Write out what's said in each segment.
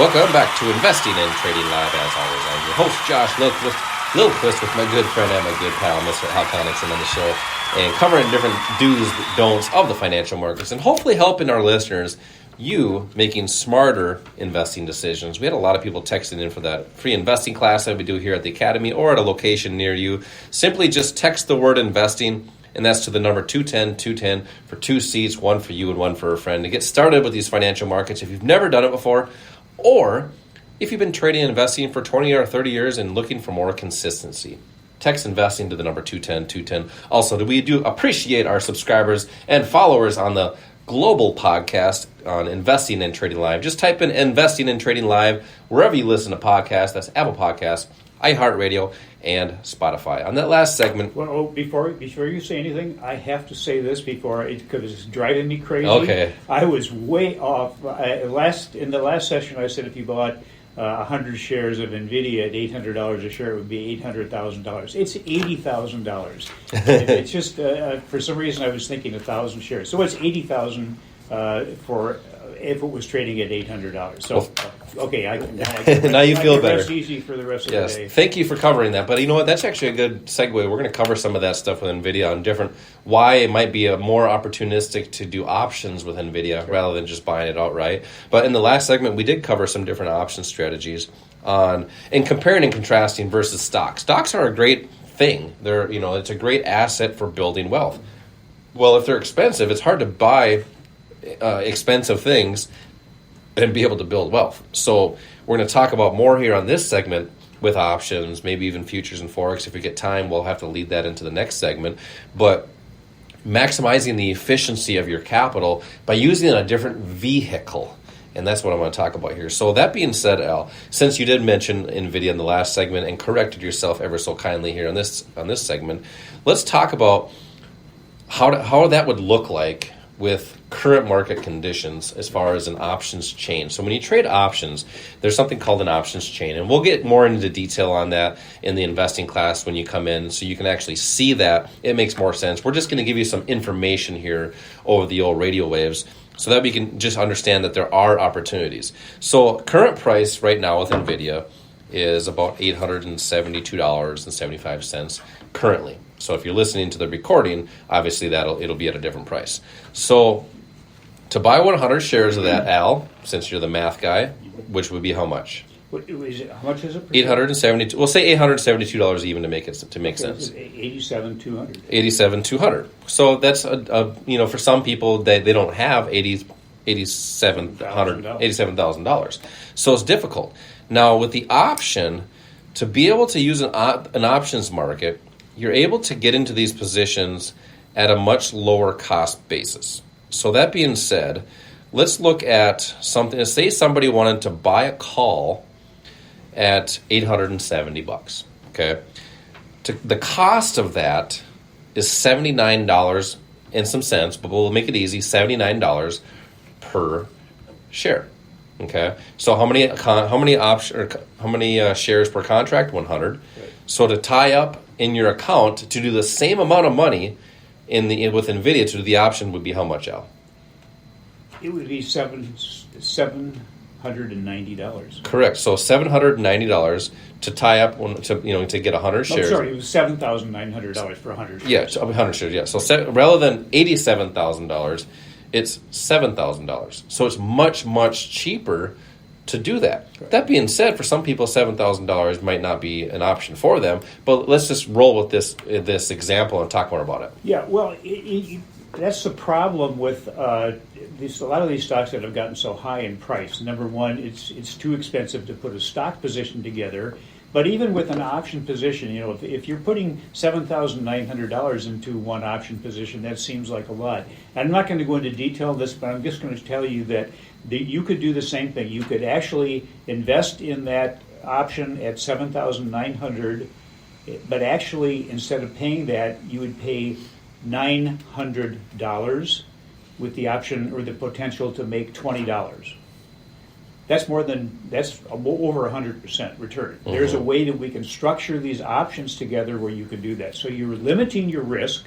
Welcome back to Investing and Trading Live. As always, I'm your host, Josh Lilquist, with my good friend and my good pal, Mr. Al Connickson, on the show, and covering different do's, don'ts of the financial markets, and hopefully helping our listeners, you, making smarter investing decisions. We had a lot of people texting in for that free investing class that we do here at the Academy or at a location near you. Simply just text the word investing, and that's to the number 210 for 2 seats, one for you and one for a friend, to get started with these financial markets if you've never done it before, or if you've been trading and investing for 20 or 30 years and looking for more consistency. Text investing to the number 210. Also, we do appreciate our subscribers and followers on the global podcast on Investing and Trading Live. Just type in Investing and Trading Live wherever you listen to podcasts. That's Apple Podcasts, iHeartRadio, and Spotify. On that last segment... Well, before you say anything, I have to say this because it's driving me crazy. Okay. I was way off. In the last session, I said if you bought 100 shares of NVIDIA at $800 a share, it would be $800,000. It's $80,000. It's just, for some reason, I was thinking 1,000 shares. So it's $80,000 if it was trading at $800. So, okay, I can now you feel better. Rest easy for the rest of the day. Thank you for covering that. But you know what? That's actually a good segue. We're going to cover some of that stuff with NVIDIA on why it might be a more opportunistic to do options with NVIDIA rather than just buying it outright. But in the last segment, we did cover some different option strategies in comparing and contrasting versus stocks. Stocks are a great thing. It's a great asset for building wealth. Well, if they're expensive, it's hard to buy expensive things and be able to build wealth. So we're going to talk about more here on this segment with options, maybe even futures and forex. If we get time, we'll have to lead that into the next segment. But maximizing the efficiency of your capital by using a different vehicle. And that's what I want to talk about here. So that being said, Al, since you did mention NVIDIA in the last segment and corrected yourself ever so kindly here on this segment, let's talk about how that would look like with current market conditions as far as an options chain. So when you trade options, there's something called an options chain, and we'll get more into detail on that in the investing class when you come in, so you can actually see that. It makes more sense. We're just going to give you some information here over the old radio waves so that we can just understand that there are opportunities. So current price right now with NVIDIA is about $872.75 currently. So if you're listening to the recording, obviously it'll be at a different price. So to buy 100 shares of that, Al, since you're the math guy, which would be how much? How much is it? $872. We'll say $872 even to make sense. $87,200. $87,200. So that's for some people they don't have $87,000. So it's difficult. Now with the option, to be able to use an options market, you're able to get into these positions at a much lower cost basis. So that being said, let's look at something. Say somebody wanted to buy a call at $870. Okay, the cost of that is $79 and some cents, but we'll make it easy: $79 per share. Okay, so how many shares per contract? 100. Right. So to tie up in your account to do the same amount of money with NVIDIA to do the option would be how much, Al? It would be $790. Correct. So $790 to tie up to get 100 shares. Oh, sorry, it was $7,900 for 100 shares. Yeah, 100 shares. Yeah. So rather than $87,000, it's $7,000. So it's much, much cheaper to do that. Right. That being said, for some people, $7,000 might not be an option for them. But let's just roll with this example and talk more about it. Yeah, well, that's the problem with a lot of these stocks that have gotten so high in price. Number one, it's too expensive to put a stock position together. But even with an option position, if you're putting $7,900 into one option position, that seems like a lot. And I'm not going to go into detail of this, but I'm just going to tell you that you could do the same thing. You could actually invest in that option at $7,900, but actually instead of paying that, you would pay $900 with the option or the potential to make $20. That's over 100% return. Mm-hmm. There's a way that we can structure these options together where you can do that. So you're limiting your risk,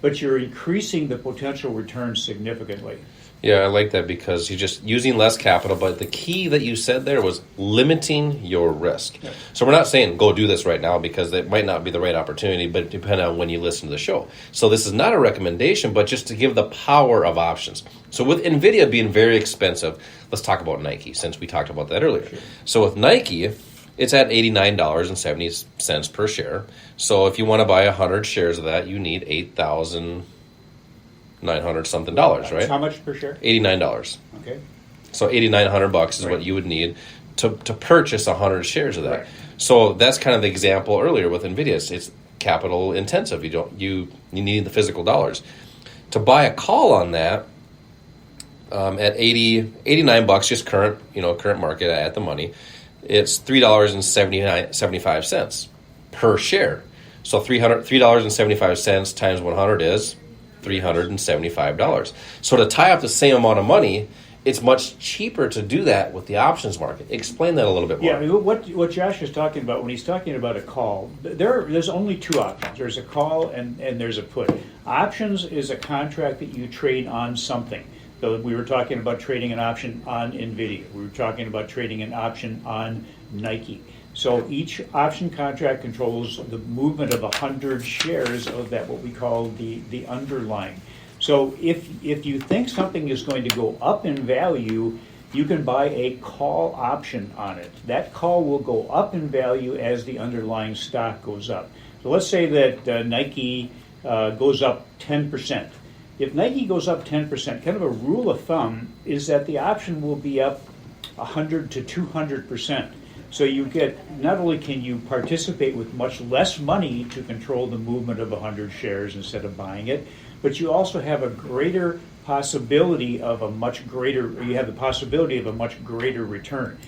but you're increasing the potential return significantly. Yeah, I like that because you're just using less capital, but the key that you said there was limiting your risk. Yeah. So we're not saying go do this right now because it might not be the right opportunity, but it depends on when you listen to the show. So this is not a recommendation, but just to give the power of options. So with NVIDIA being very expensive, let's talk about Nike since we talked about that earlier. Sure. So with Nike, it's at $89.70 per share. So if you want to buy 100 shares of that, you need $8,900 something dollars, right? How much per share? $89. Okay. So $8,900 is Right. what you would need to purchase 100 shares of that. Right. So that's kind of the example earlier with NVIDIA. It's capital intensive. You need the physical dollars to buy a call on that. At $89, just current market at the money, it's $3.75 per share. So $3.75 times 100 is $375. So to tie up the same amount of money, it's much cheaper to do that with the options market. Explain that a little bit more. Yeah, I mean, what Josh is talking about when he's talking about a call, there's only two options. There's a call and there's a put. Options is a contract that you trade on something. So we were talking about trading an option on NVIDIA. We were talking about trading an option on Nike. So each option contract controls the movement of 100 shares of that, what we call the underlying. So if you think something is going to go up in value, you can buy a call option on it. That call will go up in value as the underlying stock goes up. So let's say that Nike goes up 10%. If Nike goes up 10%, kind of a rule of thumb is that the option will be up 100 to 200%. So you get, not only can you participate with much less money to control the movement of 100 shares instead of buying it, but you also have a greater possibility of a much greater return.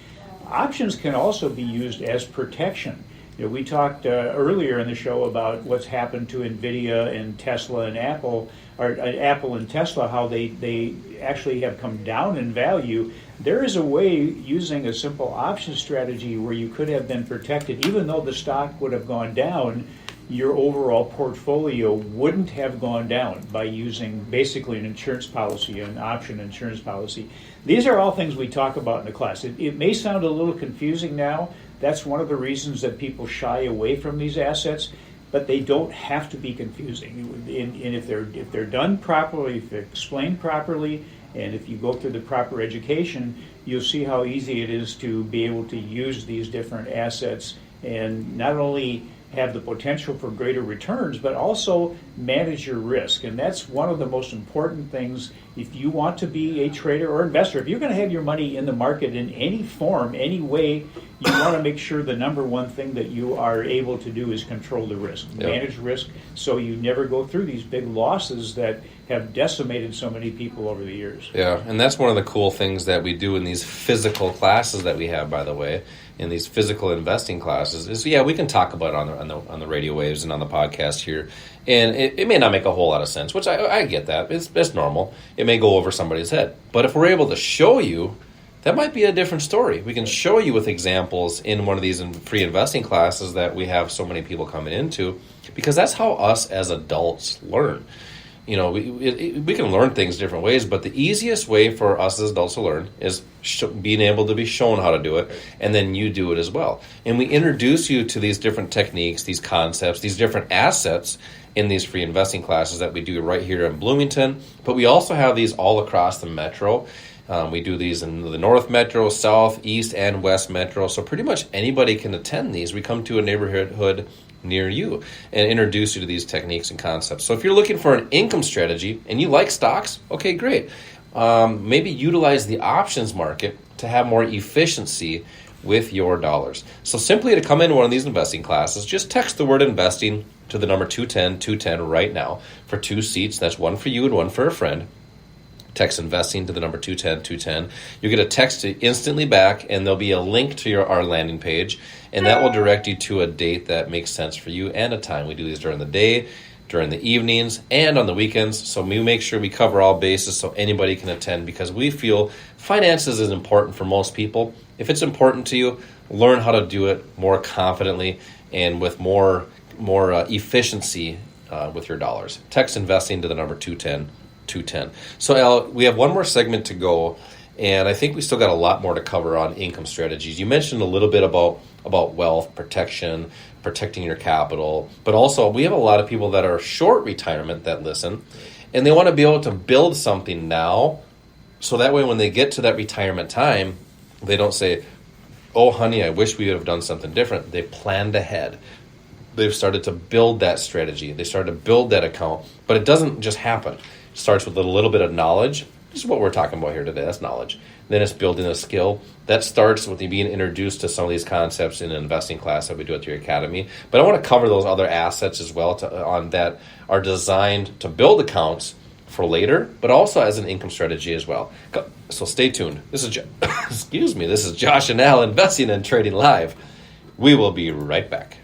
Options can also be used as protection. You know, we talked earlier in the show about what's happened to NVIDIA and Tesla and Apple, or Apple and Tesla, how they actually have come down in value. There is a way using a simple option strategy where you could have been protected, even though the stock would have gone down, your overall portfolio wouldn't have gone down by using basically an insurance policy, an option insurance policy. These are all things we talk about in the class. It may sound a little confusing now. That's one of the reasons that people shy away from these assets, but they don't have to be confusing. And if they're done properly, if they're explained properly, and if you go through the proper education, you'll see how easy it is to be able to use these different assets and not only have the potential for greater returns, but also manage your risk. And that's one of the most important things if you want to be a trader or investor. If you're going to have your money in the market in any form, any way, you want to make sure the number one thing that you are able to do is control the risk, manage risk, so you never go through these big losses that have decimated so many people over the years. Yeah, and that's one of the cool things that we do in these physical classes that we have, by the way, in these physical investing classes, is we can talk about it on the radio waves and on the podcast here, and it may not make a whole lot of sense, which I get that. It's normal. It may go over somebody's head, but if we're able to show you, that might be a different story. We can show you with examples in one of these free investing classes that we have so many people coming into, because that's how us as adults learn. You know, we can learn things different ways, but the easiest way for us as adults to learn is being able to be shown how to do it, and then you do it as well. And we introduce you to these different techniques, these concepts, these different assets in these free investing classes that we do right here in Bloomington, but we also have these all across the metro. We do these in the North Metro, South, East, and West Metro, so pretty much anybody can attend these. We come to a neighborhood near you and introduce you to these techniques and concepts. So if you're looking for an income strategy and you like stocks, okay, great. Maybe utilize the options market to have more efficiency with your dollars. So simply to come into one of these investing classes, just text the word investing to the number 210-210 right now for 2 seats. That's one for you and one for a friend. Text investing to the number 210-210. You'll get a text instantly back, and there'll be a link to our landing page, and that will direct you to a date that makes sense for you and a time. We do these during the day, during the evenings, and on the weekends, so we make sure we cover all bases so anybody can attend, because we feel finances is important for most people. If it's important to you, learn how to do it more confidently and with more efficiency with your dollars. Text investing to the number 210. So Al, we have one more segment to go, and I think we still got a lot more to cover on income strategies. You mentioned a little bit about wealth protection, protecting your capital, but also we have a lot of people that are short retirement that listen, and they want to be able to build something now, so that way when they get to that retirement time, they don't say, oh honey, I wish we would have done something different. They planned ahead. They've started to build that strategy. They started to build that account, but it doesn't just happen. It starts with a little bit of knowledge. This is what we're talking about here today. That's knowledge. Then it's building a skill. That starts with you being introduced to some of these concepts in an investing class that we do at your academy. But I want to cover those other assets as well on that are designed to build accounts for later, but also as an income strategy as well. So stay tuned. This is This is Josh and Al, Investing and Trading Live. We will be right back.